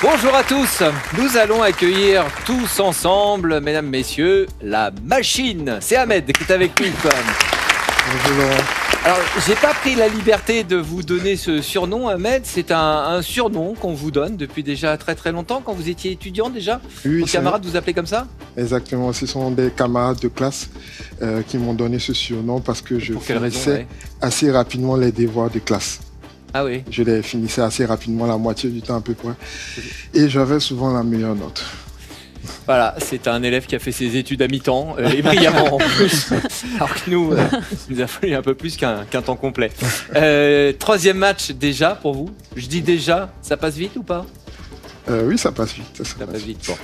Bonjour à tous, nous allons accueillir tous ensemble, mesdames, messieurs, la machine. C'est Ahmed qui est avec nous. Bonjour Laurent. Alors, j'ai pas pris la liberté de vous donner ce surnom, Ahmed. C'est un surnom qu'on vous donne depuis déjà très très longtemps, quand vous étiez étudiant déjà. Oui, Vos camarades vous appelaient comme ça? Exactement, ce sont des camarades de classe qui m'ont donné ce surnom parce que je finissais assez rapidement les devoirs de classe. Ah oui. Je les finissais assez rapidement, la moitié du temps à peu près. Et j'avais souvent la meilleure note. Voilà, c'est un élève qui a fait ses études à mi-temps et brillamment en plus. Alors que nous, il nous a fallu un peu plus qu'un temps complet. Troisième match déjà pour vous. Je dis déjà, ça passe vite ou pas? Oui, ça passe vite. Ça passe vite. Bon.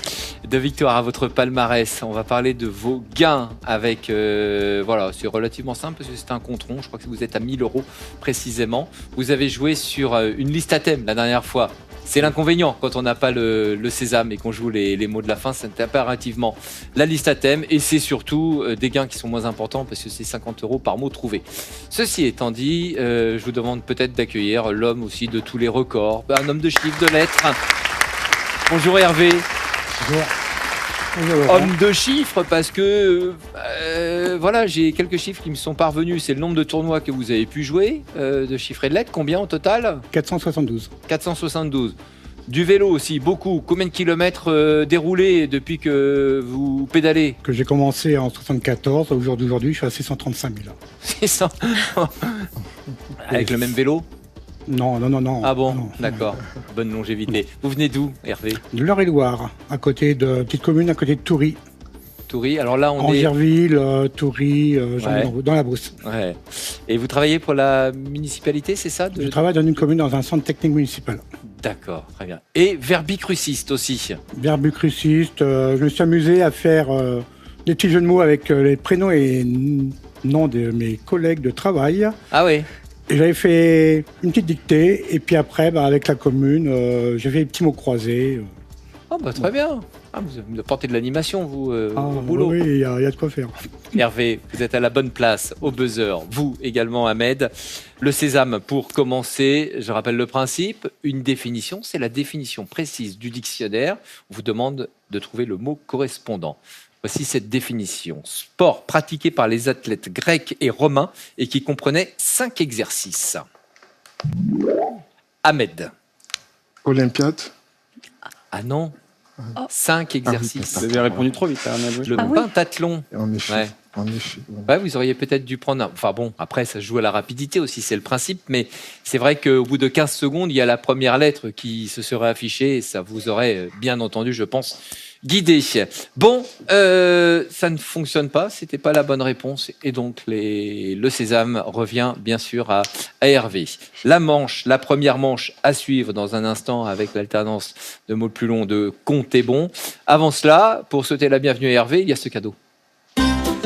De victoire à votre palmarès, on va parler de vos gains avec... voilà, c'est relativement simple parce que c'est un compte rond. Je crois que vous êtes à 1 000 € précisément. Vous avez joué sur une liste à thème la dernière fois. C'est l'inconvénient quand on n'a pas le sésame et qu'on joue les mots de la fin, c'est impérativement la liste à thème et c'est surtout des gains qui sont moins importants parce que c'est 50 € par mot trouvé. Ceci étant dit, je vous demande peut-être d'accueillir l'homme aussi de tous les records, un homme de chiffres, de lettres. Bonjour Hervé. Bonjour. Bonjour. Homme de chiffres parce que voilà, j'ai quelques chiffres qui me sont parvenus. C'est le nombre de tournois que vous avez pu jouer, de chiffres et de lettres. Combien au total? 472. 472. Du vélo aussi, beaucoup. Combien de kilomètres déroulés depuis que vous pédalez? Que j'ai commencé en 74. Au jour d'aujourd'hui, je suis à 635 000. 600. Avec le même vélo? Non. Ah bon, non. d'accord. Bonne longévité. Vous venez d'où, Hervé? De l'Eure-et-Loire, à côté de petite commune, à côté de Toury. Toury. Alors là, on est... Angerville, Toury, Ouais. dans la Brousse. Ouais. Et vous travaillez pour la municipalité, c'est ça? Je travaille dans une commune, dans un centre technique municipal. D'accord, très bien. Et verbicruciste aussi. Verbicruciste, je me suis amusé à faire des petits jeux de mots avec les prénoms et noms de mes collègues de travail. Ah oui. Et j'avais fait une petite dictée, et puis après, avec la commune, j'ai fait des petits mots croisés. Oh bah très bien. Ah, vous apportez de l'animation, vous, au Oui, boulot. il y a de quoi faire. Hervé, vous êtes à la bonne place, au buzzer. Vous également, Ahmed. Le sésame, pour commencer, je rappelle le principe. Une définition, c'est la définition précise du dictionnaire. On vous demande de trouver le mot correspondant. Voici cette définition. Sport pratiqué par les athlètes grecs et romains et qui comprenait 5 exercices. Ahmed. Olympiade. Ah non. 5 exercices. Vous avez répondu trop vite, Ahmed. Le pentathlon. En effet. Ouais. En effet. Bon. Ouais, vous auriez peut-être dû prendre un... Enfin bon, après, ça se joue à la rapidité aussi, c'est le principe. Mais c'est vrai qu'au bout de 15 secondes, il y a la première lettre qui se serait affichée et ça vous aurait, bien entendu, je pense, guidé. Bon, ça ne fonctionne pas, c'était pas la bonne réponse. Et donc, le sésame revient, bien sûr, à Hervé. La première manche à suivre dans un instant avec l'alternance de mots plus longs de comptez bon. Avant cela, pour souhaiter la bienvenue à Hervé, il y a ce cadeau.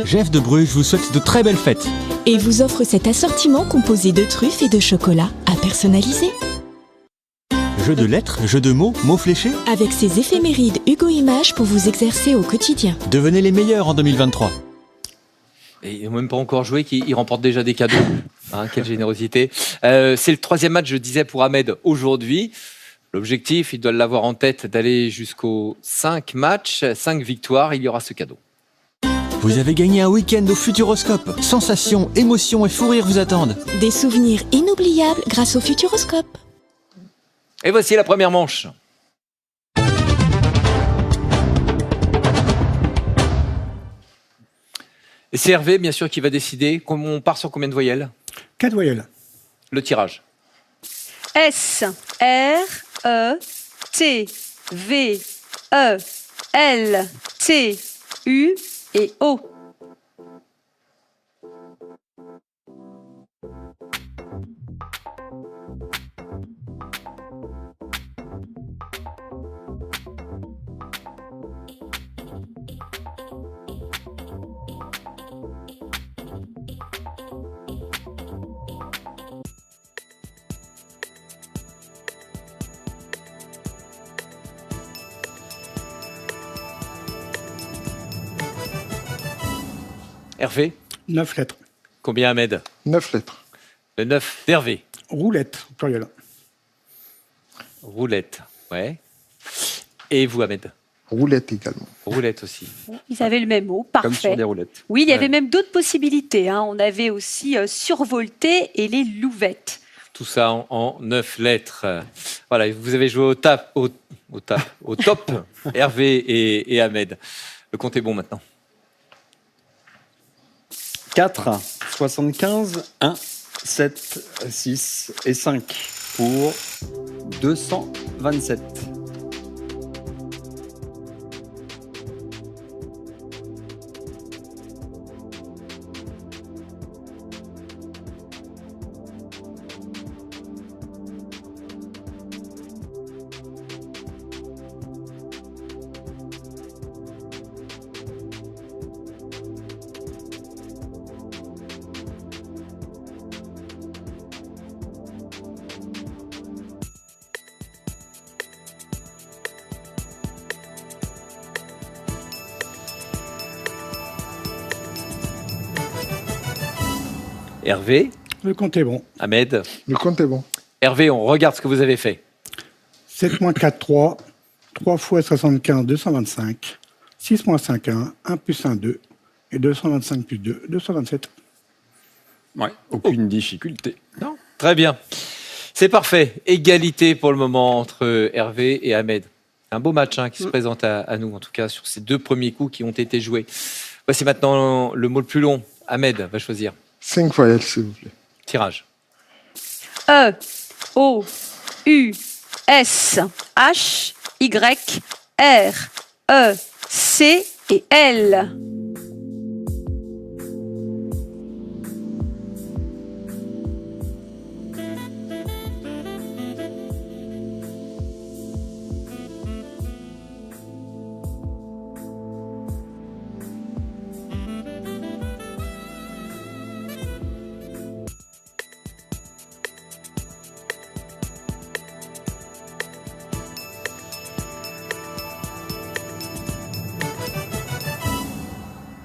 Jeff de Bruges vous souhaite de très belles fêtes. Et vous offre cet assortiment composé de truffes et de chocolat à personnaliser. Jeu de lettres, jeu de mots, mots fléchés. Avec ses éphémérides Hugo Images pour vous exercer au quotidien. Devenez les meilleurs en 2023. Et ils n'ont même pas encore joué, qu'ils remportent déjà des cadeaux. Hein, quelle générosité. C'est le troisième match, je disais, pour Ahmed aujourd'hui. L'objectif, il doit l'avoir en tête, d'aller jusqu'aux 5 matchs, 5 victoires. Il y aura ce cadeau. Vous avez gagné un week-end au Futuroscope. Sensations, émotions et fou rire vous attendent. Des souvenirs inoubliables grâce au Futuroscope. Et voici la première manche. Et c'est Hervé, bien sûr, qui va décider. On part sur combien de voyelles? 4 voyelles. Le tirage. S, R, E, T, V, E, L, T, U et O. Hervé, 9 lettres. combien Ahmed? 9 lettres. Le 9 d'Hervé. Roulette, pluriel. Roulette, ouais. Et vous, Ahmed? Roulette également. Roulette aussi. Ils avaient le même mot, parfait. Comme sur des roulettes. Oui, il y avait même d'autres possibilités. Hein. On avait aussi survolté et les louvettes. Tout ça en 9 lettres. Voilà, vous avez joué au top, Hervé et Ahmed. Le compte est bon maintenant. 4, 75, 1, 7, 6 et 5 pour 227. Hervé, Le compte est bon. Ahmed. Le compte est bon. Hervé, on regarde ce que vous avez fait. 7 moins 4, 3. 3 fois 75, 225. 6 moins 5, 1. 1 plus 1, 2. Et 225 plus 2, 227. Ouais, aucune difficulté. Non. Très bien. C'est parfait. Égalité pour le moment entre Hervé et Ahmed. Un beau match qui se présente à nous, en tout cas, sur ces 2 premiers coups qui ont été joués. Voici maintenant le mot le plus long. Ahmed va choisir. 5 voyelles, s'il vous plaît. Tirage. E, O, U, S, H, Y, R, E, C et L.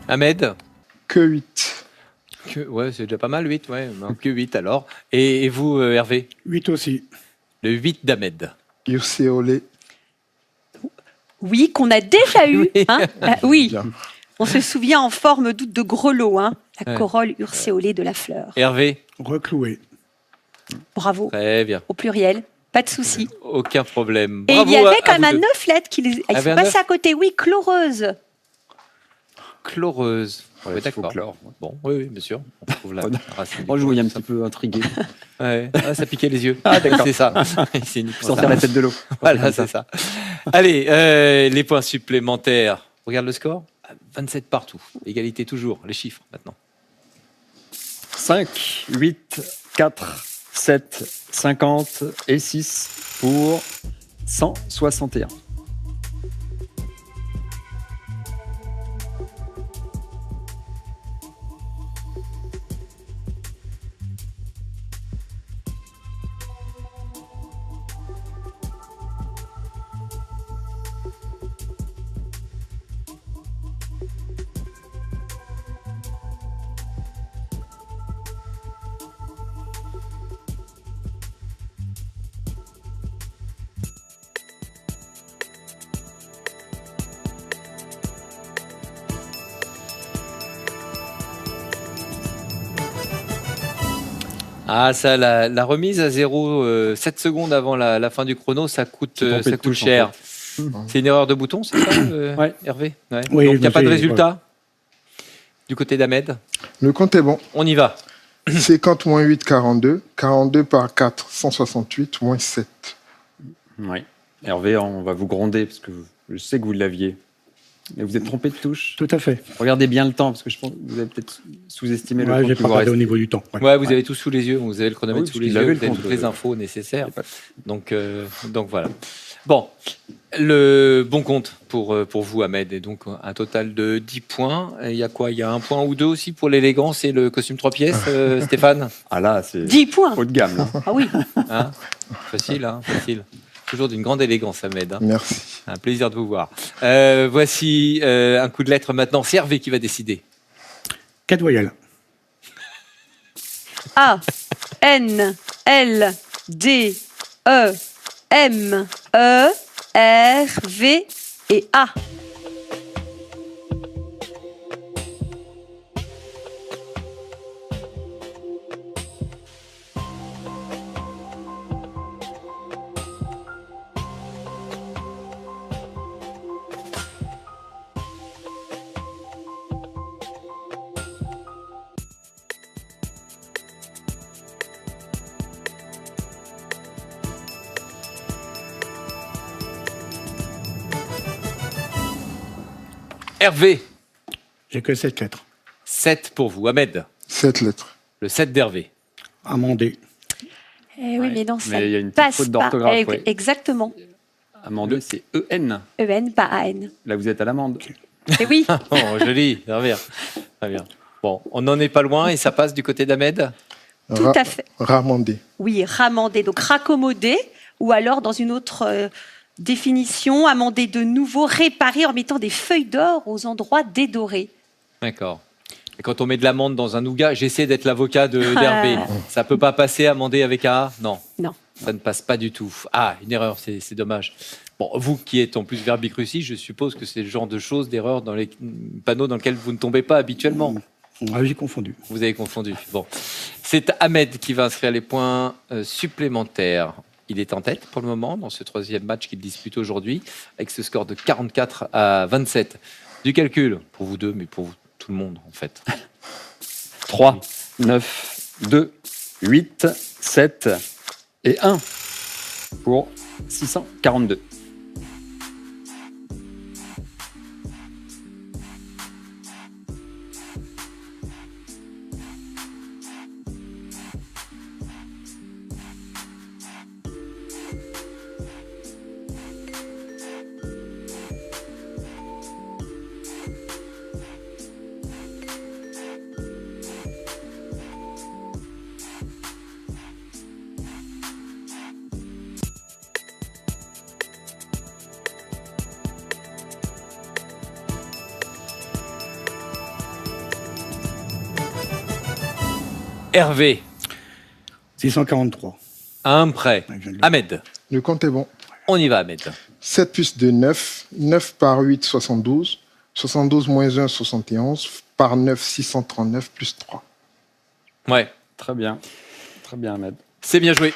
Ahmed. Que 8. Ouais, c'est déjà pas mal, 8. Ouais. Que 8 alors. Et vous, Hervé? 8 aussi. Le 8 d'Ahmed. Urséolé. Oui, qu'on a déjà eu. Oui. Hein. Oui, Bien. on se souvient en forme d'août de grelot, hein, la Ouais. corolle urcéolée de la fleur. Hervé. Recloué. Bravo, Très bien. au pluriel, pas de souci. Aucun problème. Et Bravo il y avait à quand même vous un deux. 9 lettres qui les... Ils avait sont un passés à côté, oui, chloreuse. Chloreuse. Ouais, Ouais, il faut d'accord. chlore. Bon, oui, bien sûr. On trouve la racine. Moi, je voyais un petit peu intrigué. Ouais. Ah, ça piquait les yeux. Ah, d'accord. C'est ça. C'est uniquement Sortir ça. la tête de l'eau. Voilà, c'est ça. Allez, les points supplémentaires. Regarde le score. 27 partout. Égalité toujours. Les chiffres maintenant. 5, 8, 4, 7, 50 et 6 pour 161. Ah, ça, la remise à 0, 7 secondes avant la fin du chrono, ça coûte C'est trompé de ça coûte touche, en cher. fait. C'est une erreur de bouton, c'est ça, Ouais. Hervé? Ouais. Oui, Donc, il n'y a mais pas de c'est- résultat du côté d'Ahmed. Le compte est bon. On y va. 50 moins 8, 42. 42 par 4, 168, moins 7. Oui. Hervé, on va vous gronder parce que je sais que vous l'aviez. Mais vous êtes trompé de touche. Tout à fait. Regardez bien le temps parce que je pense que vous avez peut-être sous-estimé le Ouais, temps j'ai qui pas vous regardé reste. au niveau du temps. Ouais. Ouais, vous avez tout sous les yeux, vous avez le chronomètre Oui, sous parce les qu'il yeux, avait vous le avez compte, toutes les infos nécessaires. Il y a pas Donc voilà. Bon, le bon compte pour vous, Ahmed, est donc un total de 10 points. Et il y a quoi? Il y a un point ou deux aussi pour l'élégance et le costume 3 pièces, Stéphane? Ah là, c'est 10 points. haut de gamme. Là. Ah oui. Hein, facile, facile. Toujours d'une grande élégance, Ahmed. Hein. Merci. Un plaisir de vous voir. Voici un coup de lettre maintenant. C'est Hervé qui va décider. 4 voyelles. A, N, L, D, E, M, E, R, V et A. Hervé. J'ai que 7 lettres. 7 pour vous. Ahmed. 7 lettres. Le 7 d'Hervé. Amendé. Eh oui, mais non, ça Mais il y a une petite passe faute pas. d'orthographe. Oui. Exactement. Amendé, c'est EN. E-N, pas A-N. Là, vous êtes à l'amende. Eh oui. Oh, joli. Très bien. Très bien. Bon, on n'en est pas loin et ça passe du côté d'Ahmed. Tout à fait. Ramandé. Oui, ramandé, donc raccommodé, ou alors dans une autre définition, amender de nouveau, réparer en mettant des feuilles d'or aux endroits dédorés. D'accord. Et quand on met de l'amande dans un nougat, j'essaie d'être l'avocat d'Hervé. Ça peut pas passer amender avec un A? Non. Non. Ça ne passe pas du tout. Ah, une erreur, c'est dommage. Bon, vous qui êtes en plus verbicrucis, je suppose que c'est le genre de choses, d'erreurs dans les panneaux dans lesquels vous ne tombez pas habituellement. Ah, j'ai confondu. Vous avez confondu. Bon. C'est Ahmed qui va inscrire les points supplémentaires. Il est en tête pour le moment dans ce troisième match qu'il dispute aujourd'hui, avec ce score de 44 à 27. Du calcul, pour vous deux, mais pour tout le monde en fait. 3, 9, 2, 8, 7 et 1 pour 642. Hervé, 643. à un près. Ouais, je l'ai. Ahmed, Le compte est bon. on y va Ahmed. 7 plus 2, 9. 9 par 8, 72. 72 moins 1, 71. Par 9, 639 plus 3. Ouais, Très bien. Très bien, Ahmed. c'est bien joué.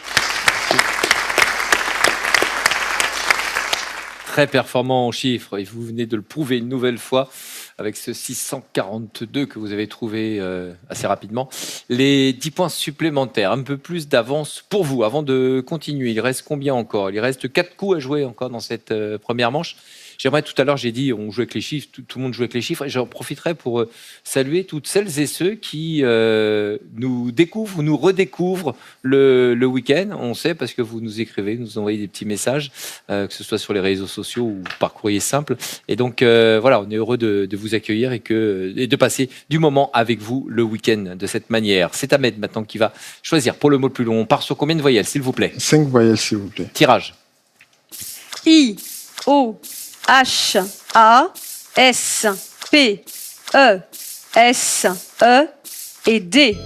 Très performant en chiffres, et vous venez de le prouver une nouvelle fois avec ce 642 que vous avez trouvé assez rapidement. Les 10 points supplémentaires, un peu plus d'avance pour vous avant de continuer. Il reste combien encore? Il reste 4 coups à jouer encore dans cette première manche. J'aimerais, tout à l'heure, j'ai dit on jouait avec les chiffres, tout le monde jouait avec les chiffres, et j'en profiterai pour saluer toutes celles et ceux qui nous découvrent ou nous redécouvrent le week-end. On sait parce que vous nous écrivez, nous envoyez des petits messages, que ce soit sur les réseaux sociaux ou par courrier simple. Et donc voilà, on est heureux de vous accueillir et de passer du moment avec vous le week-end de cette manière. C'est Ahmed maintenant qui va choisir pour le mot le plus long. On part sur combien de voyelles, s'il vous plaît? 5 voyelles, s'il vous plaît. Tirage. I, O, H, A, S, P, E, S, E et D.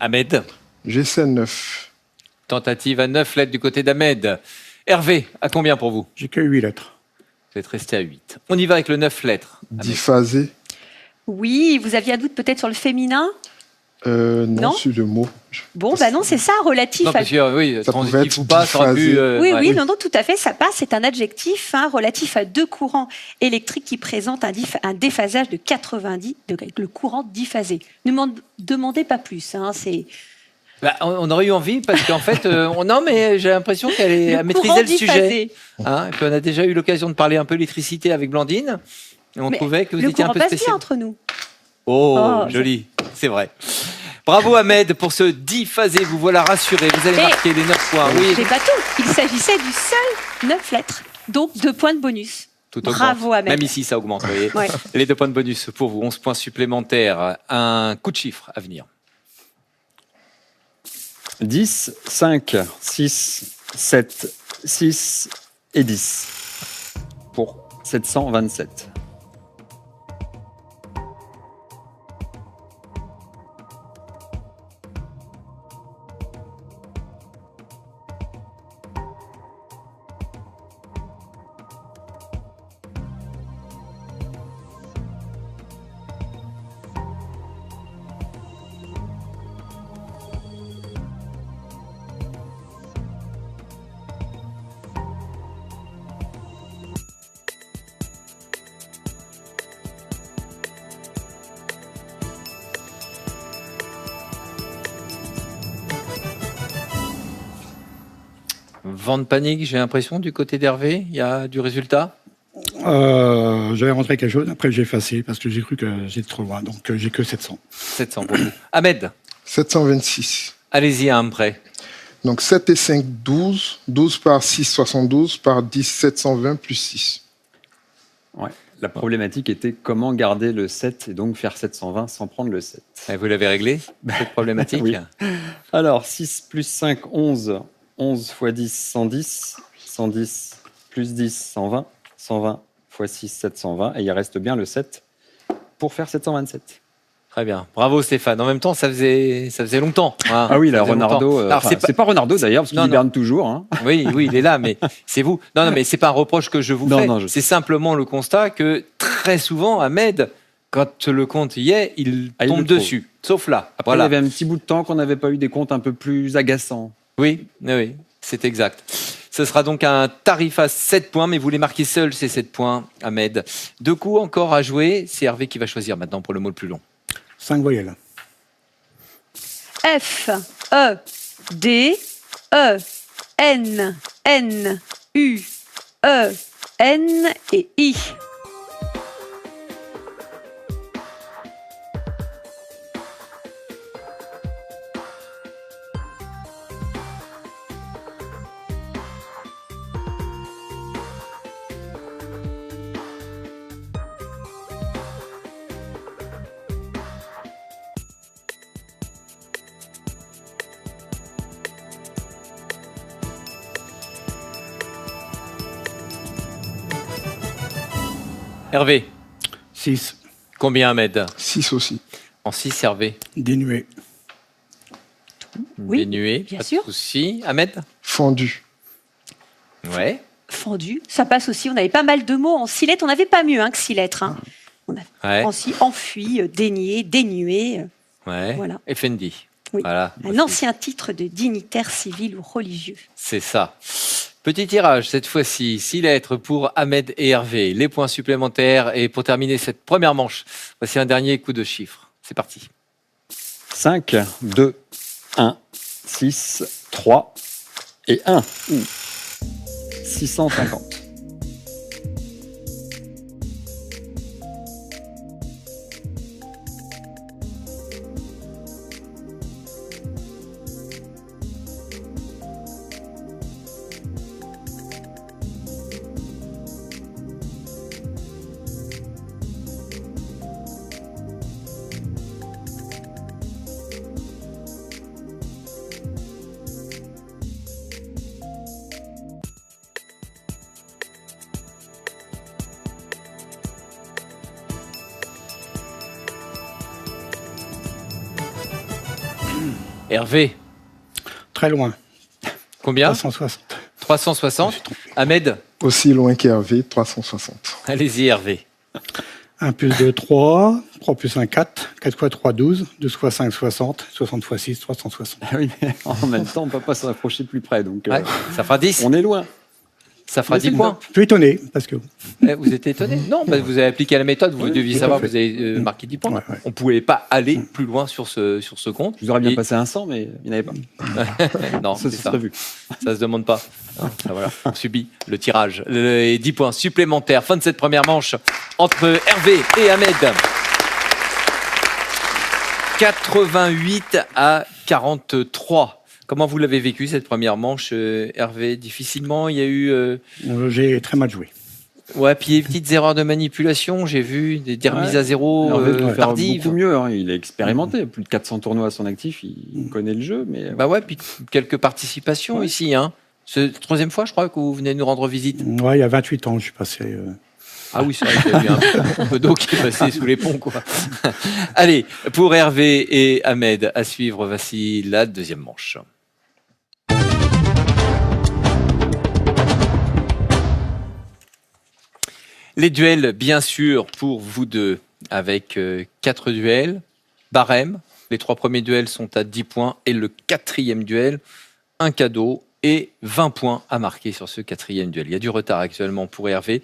Ahmed, J'essaie 9. tentative à 9 lettres du côté d'Ahmed. Hervé, à combien pour vous? J'ai que 8 lettres. Vous êtes resté à 8. On y va avec le 9 lettres. Ahmed. Diphasé. Oui, vous aviez un doute peut-être sur le féminin? Non, Non sur le mot. Bon, bah non, c'est ça, relatif Non, à... parce que oui, Ça pouvait transitif être ou pas, ça aurait pu... diphasé. Oui, ouais. oui, non, non, tout à fait, ça passe. C'est un adjectif relatif à deux courants électriques qui présentent un déphasage de 90 degrés, le courant diphasé. Ne m'en demandez pas plus. C'est Bah, on aurait eu envie parce qu'en fait, non, mais j'ai l'impression qu'elle a maîtrisé courant le sujet. diphasé. Hein, et puis on a déjà eu l'occasion de parler un peu électricité avec Blandine. Et on Mais trouvait que vous le étiez un courant peu passe spécial. bien entre nous. Oh, Oh, joli, c'est vrai. Bravo Ahmed pour ce diphasé. Vous voilà rassuré. Vous allez marquer les 9 points. Oui. J'ai pas tout. Il s'agissait du seul 9 lettres. Donc 2 points de bonus. Tout Bravo augmente. Ahmed. Même ici, ça augmente. Vous voyez. Ouais. Les 2 points de bonus pour vous. 11 points supplémentaires. Un coup de chiffre à venir. 10, 5, 6, 7, 6 et 10. Pour 727. Vent de panique, j'ai l'impression, du côté d'Hervé. Il y a du résultat. J'avais rentré quelque chose, après j'ai effacé parce que j'ai cru que j'étais trop loin, donc j'ai que 700. 700 pour vous. Ahmed, 726. allez-y à un prêt. Donc 7 et 5, 12. 12 par 6, 72. Par 10, 720 plus 6. Ouais. La problématique était comment garder le 7 et donc faire 720 sans prendre le 7. Vous l'avez réglé, cette problématique? Oui. Alors, 6 plus 5, 11. 11 x 10, 110. 110 plus 10, 120. 120 x 6, 720. Et il reste bien le 7 pour faire 727. Très bien. Bravo Stéphane. En même temps, ça faisait longtemps. Hein. Ah oui, Ça là, faisait Renardo. longtemps. Alors, C'est pas Renardo d'ailleurs, parce qu'il Non, hiberne toujours. Hein. Oui, il est là, mais c'est vous. Non, mais c'est pas un reproche que je vous Non, fais. non, je C'est simplement le constat que très souvent, Ahmed, quand le compte y est, il il tombe le trouve. dessus. Sauf là. Après, il y avait un petit bout de temps qu'on n'avait pas eu des comptes un peu plus agaçants. Oui, c'est exact. Ce sera donc un tarif à 7 points, mais vous les marquez seul, ces 7 points, Ahmed. 2 coups encore à jouer. C'est Hervé qui va choisir maintenant pour le mot le plus long. 5 voyelles. F, E, D, E, N, N, U, E, N et I. Hervé, 6. combien Ahmed? 6 aussi. En 6, Hervé. Dénué. Oui, Dénué, bien pas sûr. de souci. Ahmed? Fendu. Ouais. Fendu, ça passe aussi. On avait pas mal de mots en 6 lettres. On n'avait pas mieux que 6 lettres. Hein. On a Ouais. aussi enfui, dénié, dénué. Ouais. Voilà. Effendi. Oui. Voilà. Un ancien titre de dignitaire civil ou religieux. C'est ça. Petit tirage, cette fois-ci, 6 lettres pour Ahmed et Hervé. Les points supplémentaires. Et pour terminer cette première manche, voici un dernier coup de chiffre. C'est parti. 5, 2, 1, 6, 3 et 1. 650. Hervé, Très loin. combien? 360. 360. Ahmed, Aussi loin qu'Hervé, 360. allez-y Hervé. 1 plus 2, 3. 3 plus 1, 4. 4 x 3, 12. 12 x 5, 60. 60 x 6, 360. Ah oui, mais en même temps, on ne peut pas se rapprocher plus près. Donc, Ouais, ça fera 10. on est loin. Ça fera Mais 10 c'est points. Je suis étonné parce que Vous êtes étonné? Non, bah, vous avez appliqué la méthode, vous Oui, deviez tout à savoir, fait. vous avez marqué 10 points. Ouais, ouais. On ne pouvait pas aller plus loin sur ce compte. Je vous aurais bien Et- passé un 100, mais il n'y en avait pas. Non, Ça, c'est c'est ça. prévu. Ça se demande pas. Ça, voilà. On subit le tirage. Les 10 points supplémentaires. Fin de cette première manche entre Hervé et Ahmed. 88 à 43. Comment vous l'avez vécu cette première manche, Hervé? Difficilement, il y a eu... J'ai très mal joué. Ouais, puis des petites erreurs de manipulation, j'ai vu, des remises à zéro tardives. Beaucoup mieux, hein. Il est expérimenté, plus de 400 tournois à son actif, il connaît le jeu. Mais... Bah ouais, puis quelques participations ici. Hein. C'est la troisième fois, je crois, que vous venez nous rendre visite. Ouais, il y a 28 ans, je suis passé... Ah oui, c'est vrai qu'il y a eu un peu d'eau qui est passé sous les ponts, quoi. Allez, pour Hervé et Ahmed, à suivre, voici la deuxième manche. Les duels, bien sûr, pour vous deux, avec 4 duels, barème. Les 3 premiers duels sont à 10 points et le 4e duel, un cadeau et 20 points à marquer sur ce 4e duel. Il y a du retard actuellement pour Hervé.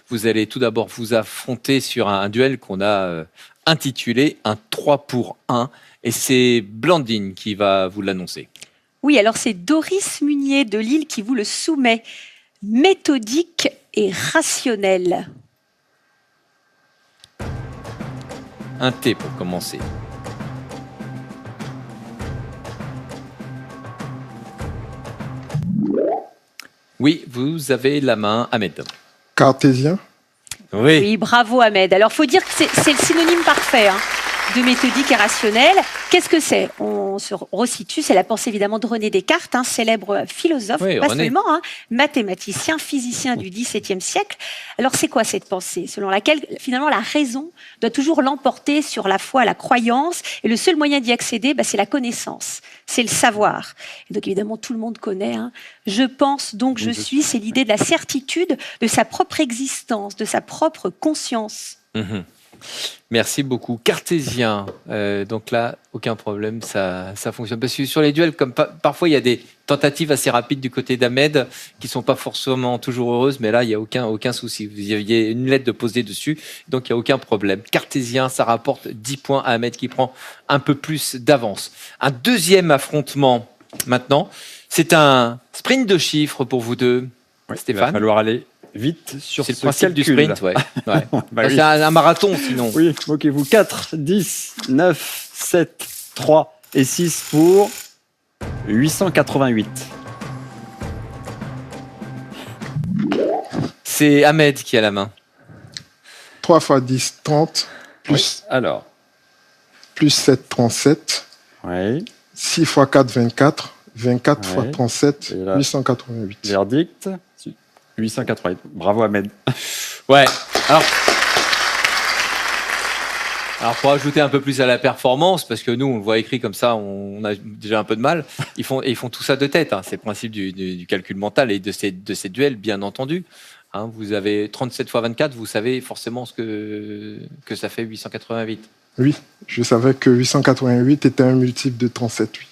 Vous allez tout d'abord vous affronter sur un duel qu'on a intitulé un 3 pour 1 et c'est Blandine qui va vous l'annoncer. Oui, alors c'est Doris Munier de Lille qui vous le soumet. Méthodique et rationnel. Un T pour commencer. Oui, vous avez la main, Ahmed. Cartésien. Oui. Oui, bravo Ahmed. Alors, faut dire que c'est le synonyme parfait de méthodique et rationnel. Qu'est-ce que c'est? On se resitue, c'est la pensée évidemment de René Descartes, célèbre philosophe, oui, pas René. seulement, mathématicien, physicien du XVIIe siècle. Alors, c'est quoi cette pensée? Selon laquelle, finalement, la raison doit toujours l'emporter sur la foi, la croyance, et le seul moyen d'y accéder, c'est la connaissance, c'est le savoir. Et donc, évidemment, tout le monde connaît. Je pense, donc je suis, c'est l'idée de la certitude de sa propre existence, de sa propre conscience. Mmh. Merci beaucoup. Cartésien, donc là, aucun problème, ça fonctionne. Parce que sur les duels, comme parfois il y a des tentatives assez rapides du côté d'Ahmed qui ne sont pas forcément toujours heureuses, mais là, il n'y a aucun souci. Vous aviez une lettre de poser dessus, donc il n'y a aucun problème. Cartésien, ça rapporte 10 points à Ahmed qui prend un peu plus d'avance. Un deuxième affrontement maintenant, c'est un sprint de chiffres pour vous deux. Ouais, Stéphane. Il va falloir aller vite sur c'est ce le principe calcul. du sprint, ouais. Bah oui. C'est un marathon sinon. Oui, moquez-vous. 4, 10, 9, 7, 3 et 6 pour 888. C'est Ahmed qui a la main. 3 x 10, 30. Plus, Alors, plus 7, 37. oui. 6 x 4, 24. 24 Ouais. x 37, Et là, 888. verdict 888. Bravo Ahmed. Ouais. Alors pour ajouter un peu plus à la performance, parce que nous on le voit écrit comme ça, on a déjà un peu de mal. Ils font tout ça de tête. C'est le principe du calcul mental et de ces duels, bien entendu. Vous avez 37 x 24, vous savez forcément ce que ça fait 888. Oui, je savais que 888 était un multiple de 37, oui.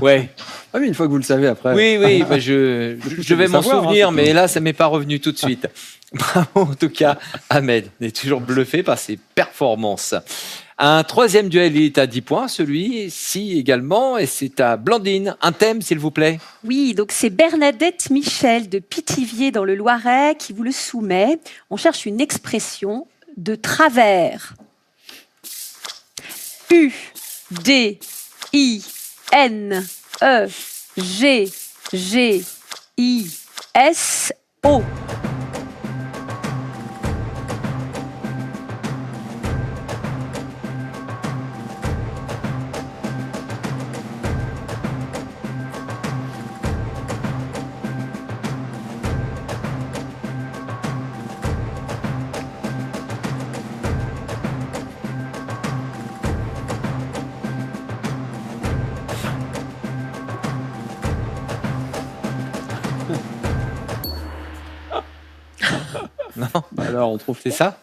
Ouais. Ah oui, une fois que vous le savez après. Oui, je vais m'en souvenir, mais là, ça m'est pas revenu tout de suite. Bravo, en tout cas, Ahmed. On est toujours bluffé par ses performances. Un troisième duel, il est à 10 points, celui-ci également, et c'est à Blandine. Un thème, s'il vous plaît. Oui, donc c'est Bernadette Michel de Pithiviers dans le Loiret qui vous le soumet. On cherche une expression de travers. U, D, I, N, E, G, G, I, S, O. Non, Alors, on trouve c'est ça.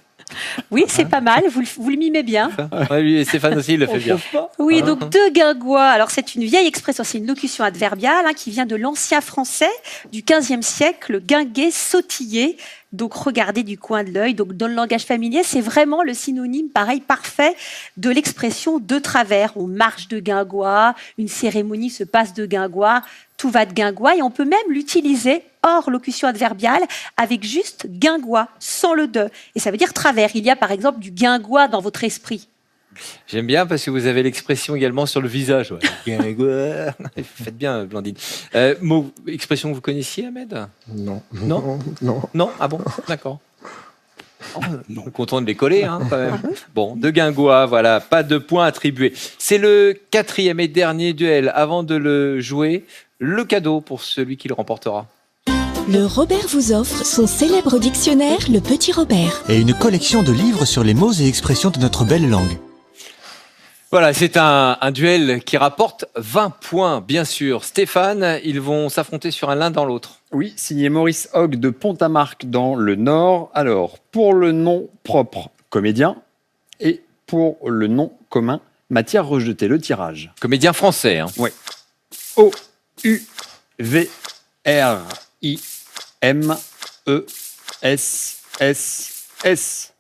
Oui, c'est pas mal, vous le mimez bien. Ouais, lui et Stéphane aussi, il le fait bien. Oui, donc de guingois. Alors c'est une vieille expression, c'est une locution adverbiale qui vient de l'ancien français du XVe siècle, guinguer, sautiller. Donc regarder du coin de l'œil. Donc dans le langage familier, c'est vraiment le synonyme pareil parfait de l'expression de travers. On marche de guingois, une cérémonie se passe de guingois, tout va de guingois et on peut même l'utiliser hors locution adverbiale avec juste guingois, sans le de. Et ça veut dire travers. Il y a par exemple du guingois dans votre esprit. J'aime bien parce que vous avez l'expression également sur le visage. Ouais. Faites bien, Blandine. Expression que vous connaissiez, Ahmed? Non. Non. Non. Non? Ah bon? D'accord. Content de les coller, hein, quand même. Bon, de Guingois, voilà, pas de points attribués. C'est le 4e et dernier duel. Avant de le jouer, le cadeau pour celui qui le remportera. Le Robert vous offre son célèbre dictionnaire, le Petit Robert. Et une collection de livres sur les mots et expressions de notre belle langue. Voilà, c'est un duel qui rapporte 20 points, bien sûr. Stéphane, ils vont s'affronter sur un l'un dans l'autre. Oui, signé Maurice Hogg de Pont-à-Marc dans le Nord. Alors, pour le nom propre, comédien, et pour le nom commun, matière rejetée, le tirage. Comédien français, hein. Oui. O-U-V-R-I-M-E-S-S-S.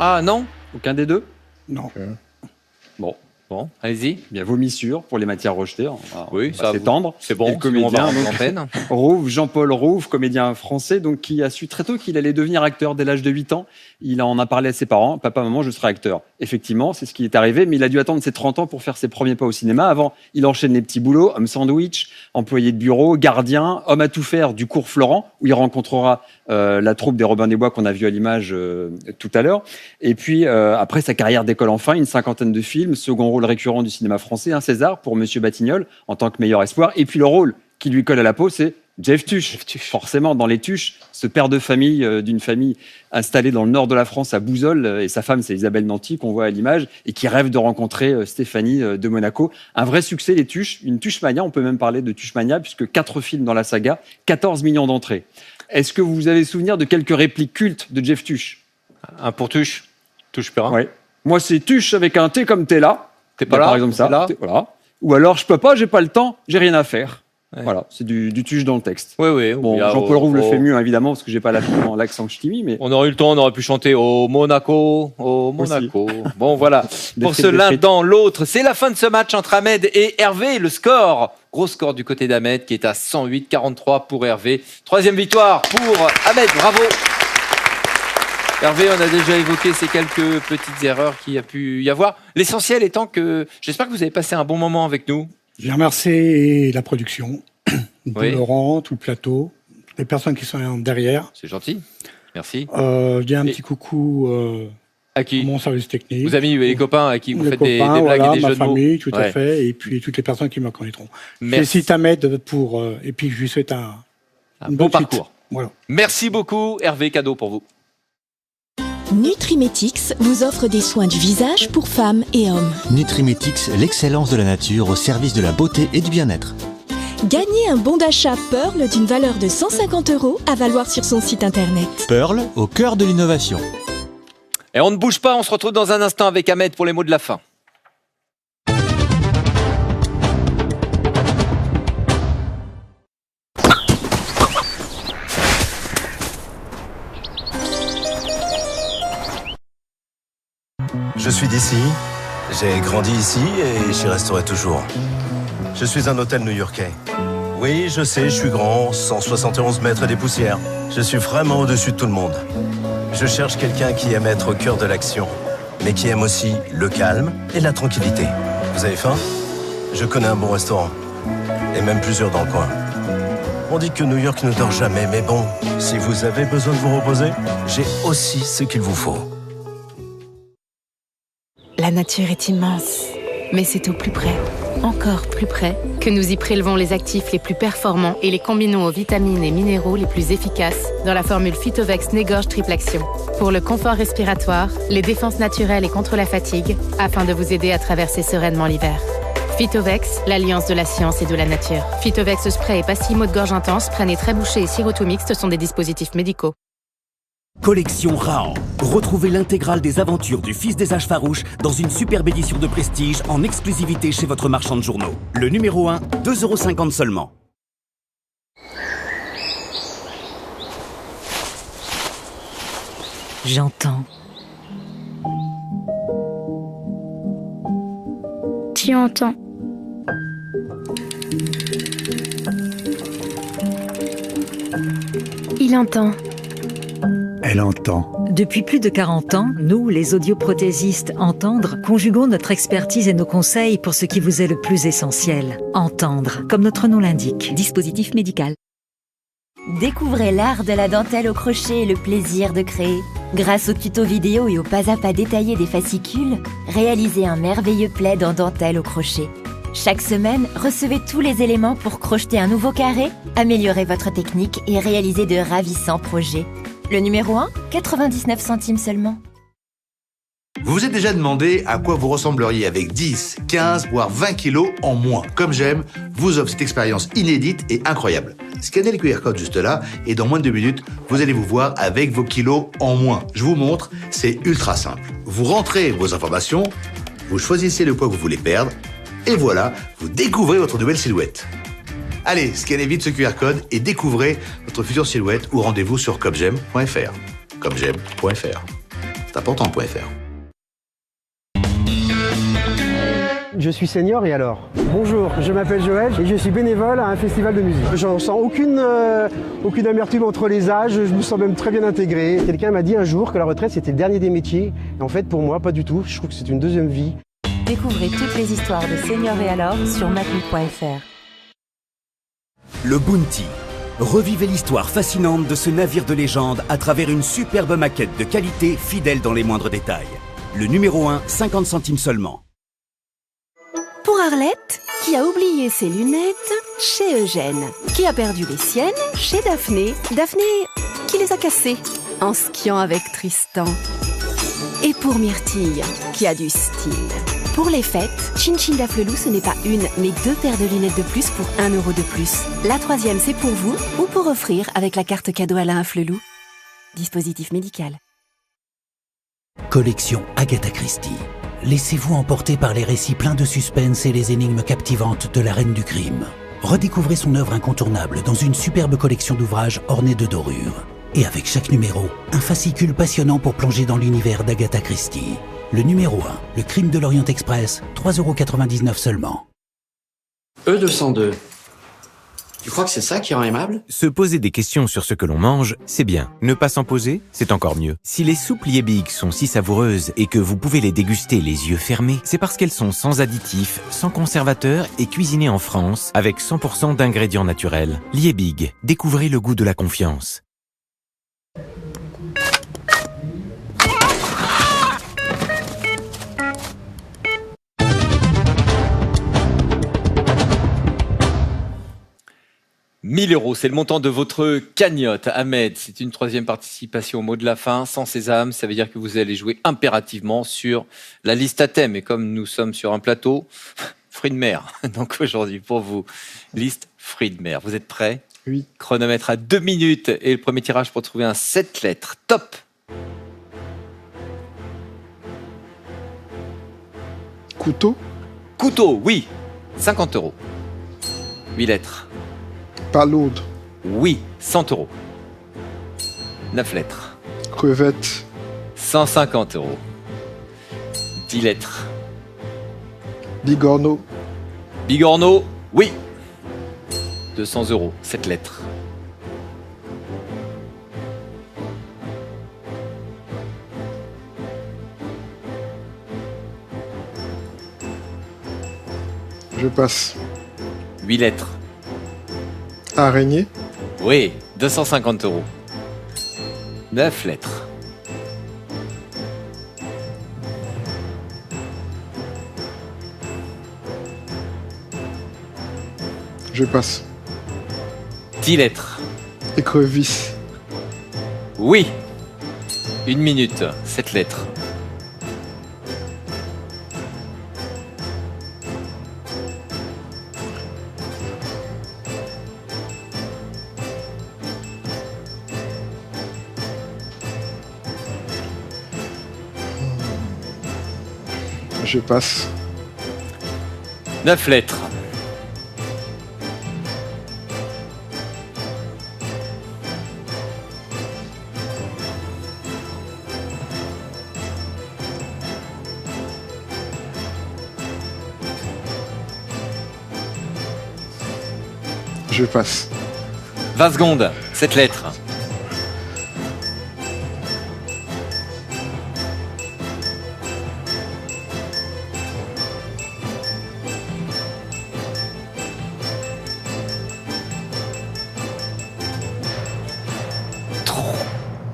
Ah non? Aucun des deux? Non. Bon, allez-y. Bien, vomissure pour les matières rejetées. Oui, ça va s'étendre. C'est bon, Et le comédien, on va en donc, antenne. Rouve, Jean-Paul Rouve, comédien français, donc qui a su très tôt qu'il allait devenir acteur dès l'âge de 8 ans. Il en a parlé à ses parents. Papa, maman, je serai acteur. Effectivement, c'est ce qui est arrivé, mais il a dû attendre ses 30 ans pour faire ses premiers pas au cinéma. Avant, il enchaîne les petits boulots, homme sandwich, employé de bureau, gardien, homme à tout faire du cours Florent, où il rencontrera la troupe des Robins des Bois qu'on a vu à l'image tout à l'heure. Et puis, après sa carrière d'école enfin, une 50aine de films, second rôle récurrent du cinéma français, un César pour Monsieur Batignolles en tant que meilleur espoir. Et puis le rôle qui lui colle à la peau, c'est Jeff Tuche. Forcément, dans Les Tuches, ce père de famille d'une famille installée dans le nord de la France, à Bouzols, et sa femme, c'est Isabelle Nanty, qu'on voit à l'image, et qui rêve de rencontrer Stéphanie de Monaco. Un vrai succès, Les Tuches, une Tuchemania, on peut même parler de Tuchemania, puisque 4 films dans la saga, 14 millions d'entrées. Est-ce que vous avez souvenir de quelques répliques cultes de Jeff Tuche? Un pour Tuche. Tuche Perrin. Ouais. Moi, c'est Tuche avec un T comme t'es là. T'es pas là, par exemple, ça. Là. Voilà. Ou alors, je peux pas, j'ai pas le temps, j'ai rien à faire. Ouais. Voilà, c'est du Tuche dans le texte. Oui. Bon, Jean-Paul Rouve le fait mieux, évidemment, parce que j'ai pas l'accent ch'timi, mais... On aurait eu le temps, on aurait pu chanter au Monaco. Bon, voilà. Pour ce l'un dans l'autre, c'est la fin de ce match entre Ahmed et Hervé. Le score, gros score du côté d'Ahmed, qui est à 108-43 pour Hervé. 3e victoire pour Ahmed, bravo. Hervé, on a déjà évoqué ces quelques petites erreurs qu'il y a pu y avoir. L'essentiel étant que j'espère que vous avez passé un bon moment avec nous. Je remercie la production, Oui. Laurent, tout le plateau, les personnes qui sont derrière. C'est gentil. Merci. Je dis un petit coucou À à qui? mon service technique. Vos amis, les copains à qui vous Les faites des copains, blagues voilà, et des ma jeux de mots. famille, tout à Ouais. fait, et puis toutes les personnes qui me reconnaîtront. Merci. Je cite Ahmed pour, et puis je lui souhaite Un une bon bonne suite. parcours. Voilà. Merci beaucoup, Hervé. Cadeau pour vous. Nutrimétix vous offre des soins du visage pour femmes et hommes. Nutrimétix, l'excellence de la nature au service de la beauté et du bien-être. Gagnez un bon d'achat Pearl d'une valeur de 150 € à valoir sur son site internet. Pearl, au cœur de l'innovation. Et on ne bouge pas, on se retrouve dans un instant avec Ahmed pour les mots de la fin. Je suis d'ici, j'ai grandi ici et j'y resterai toujours. Je suis un hôtel new-yorkais. Oui, je sais, je suis grand, 171 mètres et des poussières. Je suis vraiment au-dessus de tout le monde. Je cherche quelqu'un qui aime être au cœur de l'action, mais qui aime aussi le calme et la tranquillité. Vous avez faim? Je connais un bon restaurant, et même plusieurs dans le coin. On dit que New York ne dort jamais, mais bon, si vous avez besoin de vous reposer, j'ai aussi ce qu'il vous faut. La nature est immense, mais c'est au plus près, encore plus près, que nous y prélevons les actifs les plus performants et les combinons aux vitamines et minéraux les plus efficaces dans la formule Phytovex Négorge Triple Action. Pour le confort respiratoire, les défenses naturelles et contre la fatigue, afin de vous aider à traverser sereinement l'hiver. Phytovex, l'alliance de la science et de la nature. Phytovex spray et pastille maux de gorge intense, prenez très bouché et sirop tout mixte sont des dispositifs médicaux. Collection Raon. Retrouvez l'intégrale des aventures du fils des âges farouches dans une superbe édition de prestige en exclusivité chez votre marchand de journaux. Le numéro 1, 2,50 € seulement. J'entends. Tu entends. Il entend. Elle entend. Depuis plus de 40 ans, nous, les audioprothésistes Entendre, conjuguons notre expertise et nos conseils pour ce qui vous est le plus essentiel. Entendre, comme notre nom l'indique. Dispositif médical. Découvrez l'art de la dentelle au crochet et le plaisir de créer. Grâce aux tutos vidéo et au pas à pas détaillé des fascicules, réalisez un merveilleux plaid en dentelle au crochet. Chaque semaine, recevez tous les éléments pour crocheter un nouveau carré, améliorer votre technique et réaliser de ravissants projets. Le numéro 1, 99 centimes seulement. Vous vous êtes déjà demandé à quoi vous ressembleriez avec 10, 15, voire 20 kilos en moins. Comme j'aime, vous offre cette expérience inédite et incroyable. Scannez le QR code juste là et dans moins de 2 minutes, vous allez vous voir avec vos kilos en moins. Je vous montre, c'est ultra simple. Vous rentrez vos informations, vous choisissez le poids que vous voulez perdre et voilà, vous découvrez votre nouvelle silhouette. Allez, scannez vite ce QR code et découvrez votre future silhouette ou rendez-vous sur comegem.fr. comegem.fr. C'est important, .fr. Je suis senior et alors ? Bonjour, je m'appelle Joël et je suis bénévole à un festival de musique. J'en sens aucune amertume entre les âges, je me sens même très bien intégré. Quelqu'un m'a dit un jour que la retraite c'était le dernier des métiers. Et en fait pour moi pas du tout, je trouve que c'est une deuxième vie. Découvrez toutes les histoires de Senior et alors sur matmut.fr. Le Bounty. Revivez l'histoire fascinante de ce navire de légende à travers une superbe maquette de qualité fidèle dans les moindres détails. Le numéro 1, 50 centimes seulement. Pour Arlette, qui a oublié ses lunettes chez Eugène, qui a perdu les siennes chez Daphné, Daphné qui les a cassées en skiant avec Tristan. Et pour Myrtille, qui a du style. Pour les fêtes, Chin Chin d'Afflelou, ce n'est pas une, mais 2 paires de lunettes de plus pour 1 € de plus. La 3e, c'est pour vous ou pour offrir avec la carte cadeau Alain Afflelou. Dispositif médical. Collection Agatha Christie. Laissez-vous emporter par les récits pleins de suspense et les énigmes captivantes de la reine du crime. Redécouvrez son œuvre incontournable dans une superbe collection d'ouvrages ornés de dorures. Et avec chaque numéro, un fascicule passionnant pour plonger dans l'univers d'Agatha Christie. Le numéro 1, Le crime de l'Orient Express, 3,99 € seulement. E202. Tu crois que c'est ça qui rend aimable ? Se poser des questions sur ce que l'on mange, c'est bien. Ne pas s'en poser, c'est encore mieux. Si les soupes Liebig sont si savoureuses et que vous pouvez les déguster les yeux fermés, c'est parce qu'elles sont sans additifs, sans conservateurs et cuisinées en France avec 100% d'ingrédients naturels. Liebig, découvrez le goût de la confiance. €1000, c'est le montant de votre cagnotte. Ahmed, c'est une 3e participation au mot de la fin. Sans sésame, ça veut dire que vous allez jouer impérativement sur la liste à thème. Et comme nous sommes sur un plateau, fruits de mer. Donc aujourd'hui, pour vous, liste fruits de mer. Vous êtes prêts ? Oui. Chronomètre à 2 minutes. Et le premier tirage pour trouver un 7 lettres. Top ! Couteau ? Couteau, oui. 50 €. 8 lettres. Paloude. Oui, 100 €. 9 lettres. Crevette. 150 €. 10 lettres. Bigorneau. Bigorneau, oui. 200 €. 7 lettres. Je passe. 8 lettres. Araignée. Oui, 250 €. 9 lettres. Je passe. 10 lettres. Écrevisse. Oui. 1 minute. 7 lettres. Je passe. 9 lettres. Je passe. 20 secondes. 7 lettres.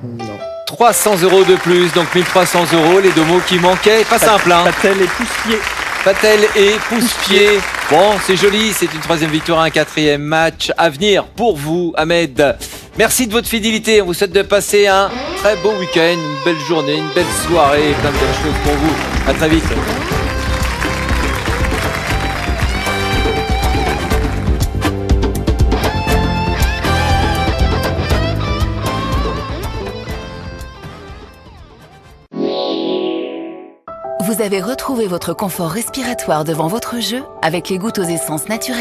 Non. 300 € de plus, donc 1300 €. Les deux mots qui manquaient, pas simple. Hein. Patel et pouce-pied. Patel et pouce-pied. Bon, c'est joli, c'est une 3e victoire, un 4e match à venir pour vous, Ahmed. Merci de votre fidélité, on vous souhaite de passer un très beau week-end, une belle journée, une belle soirée, plein de belles choses pour vous. À très vite. Vous avez retrouvé votre confort respiratoire devant votre jeu avec les gouttes aux essences naturelles.